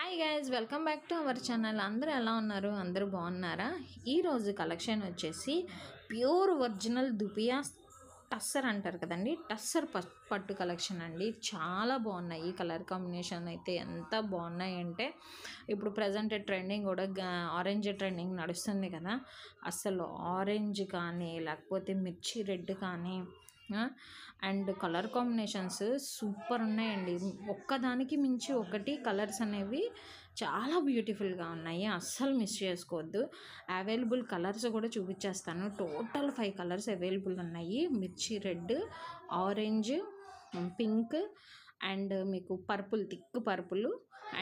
Hi guys, welcome back to our channel. అందరూ ఎలా ఉన్నారు? అందరూ బాగున్నారా? ఈరోజు కలెక్షన్ వచ్చేసి ప్యూర్ ఒరిజినల్ దుపియా టస్సర్ అంటారు కదండి, టస్సర్ పట్టు కలెక్షన్ అండి. చాలా బాగున్నాయి. ఈ కలర్ కాంబినేషన్ అయితే ఎంత బాగున్నాయి అంటే, ఇప్పుడు ప్రజెంట్ ట్రెండింగ్ కూడా ఆరెంజ్ ట్రెండింగ్ నడుస్తుంది కదా. అసలు ఆరెంజ్ కానీ లేకపోతే మిర్చి రెడ్ కానీ అండ్ కలర్ కాంబినేషన్స్ సూపర్ ఉన్నాయండి. ఒక్కదానికి మించి ఒకటి కలర్స్ అనేవి చాలా బ్యూటిఫుల్గా ఉన్నాయి. అస్సలు మిస్ చేసుకోవద్దు. అవైలబుల్ కలర్స్ కూడా చూపించేస్తాను. టోటల్ 5 కలర్స్ అవైలబుల్ ఉన్నాయి. మిర్చి రెడ్, ఆరెంజ్, పింక్ అండ్ మీకు purple, thick purple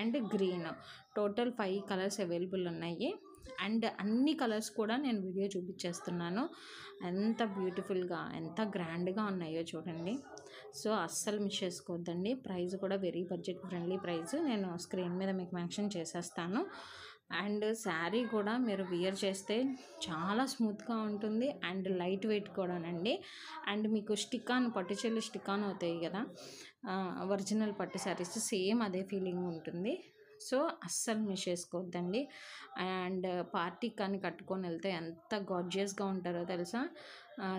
and green, total 5 colours available ఉన్నాయి. అండ్ అన్ని కలర్స్ కూడా నేను వీడియో చూపించేస్తున్నాను. ఎంత బ్యూటిఫుల్గా ఎంత గ్రాండ్గా ఉన్నాయో చూడండి. సో అస్సలు మిస్ చేసుకోవద్దండి. ప్రైస్ కూడా వెరీ బడ్జెట్ ఫ్రెండ్లీ ప్రైస్. నేను స్క్రీన్ మీద మీకు మెన్షన్ చేసేస్తాను. అండ్ శారీ కూడా మీరు వియర్ చేస్తే చాలా స్మూత్గా ఉంటుంది అండ్ లైట్ వెయిట్ కూడానండి. అండ్ మీకు స్టిక్ ఆన్, పట్టుచెల్లి స్టిక్ ఆన్ అవుతాయి కదా ఒరిజినల్ పట్టు శారీస్, సేమ్ అదే ఫీలింగ్ ఉంటుంది. సో అస్సలు మిస్ చేసుకోవద్దండి. అండ్ పార్టీకి కానీ కట్టుకొని వెళ్తే ఎంత గార్జియస్గా ఉంటారో తెలుసా.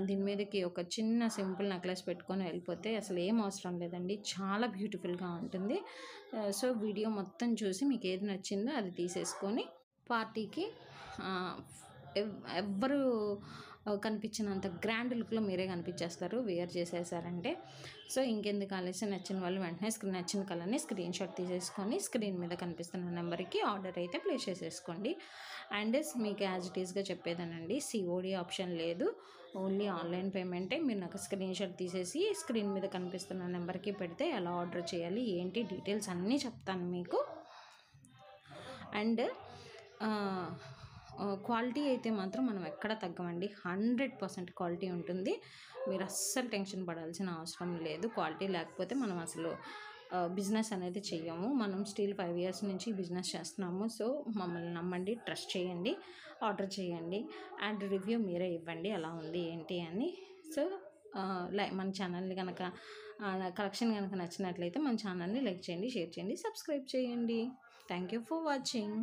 దీని మీదకి ఒక చిన్న సింపుల్ నెక్లెస్ పెట్టుకొని వెళ్ళిపోతే అసలు ఏం అవసరం లేదండి, చాలా బ్యూటిఫుల్గా ఉంటుంది. సో వీడియో మొత్తం చూసి మీకు ఏది నచ్చిందో అది తీసేసుకొని పార్టీకి ఎవ్వరు కనిపించినంత గ్రాండ్ లుక్లో మీరే కనిపించేస్తారు వేర్ చేసేసారంటే. సో ఇంకెందుకు ఆలస్యం, నచ్చిన వాళ్ళు వెంటనే నచ్చిన కలర్ని స్క్రీన్ షాట్ తీసేసుకొని స్క్రీన్ మీద కనిపిస్తున్న నెంబర్కి ఆర్డర్ అయితే ప్లేస్ చేసేసుకోండి. అండ్ మీకు యాజ్ ఇట్ ఈస్గా చెప్పేదానండి, సిఓడి ఆప్షన్ లేదు, ఓన్లీ ఆన్లైన్ పేమెంటే. మీరు నాకు స్క్రీన్ షాట్ తీసేసి స్క్రీన్ మీద కనిపిస్తున్న నెంబర్కి పెడితే ఎలా ఆర్డర్ చేయాలి ఏంటి డీటెయిల్స్ అన్నీ చెప్తాను మీకు. అండ్ క్వాలిటీ అయితే మాత్రం మనం ఎక్కడ తగ్గమండి. 100% క్వాలిటీ ఉంటుంది. మీరు అస్సలు టెన్షన్ పడాల్సిన అవసరం లేదు. క్వాలిటీ లేకపోతే మనం అసలు బిజినెస్ అనేది చెయ్యము. మనం స్టిల్ 5 years నుంచి బిజినెస్ చేస్తున్నాము. సో మమ్మల్ని నమ్మండి, ట్రస్ట్ చేయండి, ఆర్డర్ చేయండి అండ్ రివ్యూ మీరే ఇవ్వండి ఎలా ఉంది ఏంటి అని. సో మన ఛానల్ని కనుక కలెక్షన్ కనుక నచ్చినట్లయితే మన ఛానల్ని లైక్ చేయండి, షేర్ చేయండి, సబ్స్క్రైబ్ చేయండి. Thank you for watching.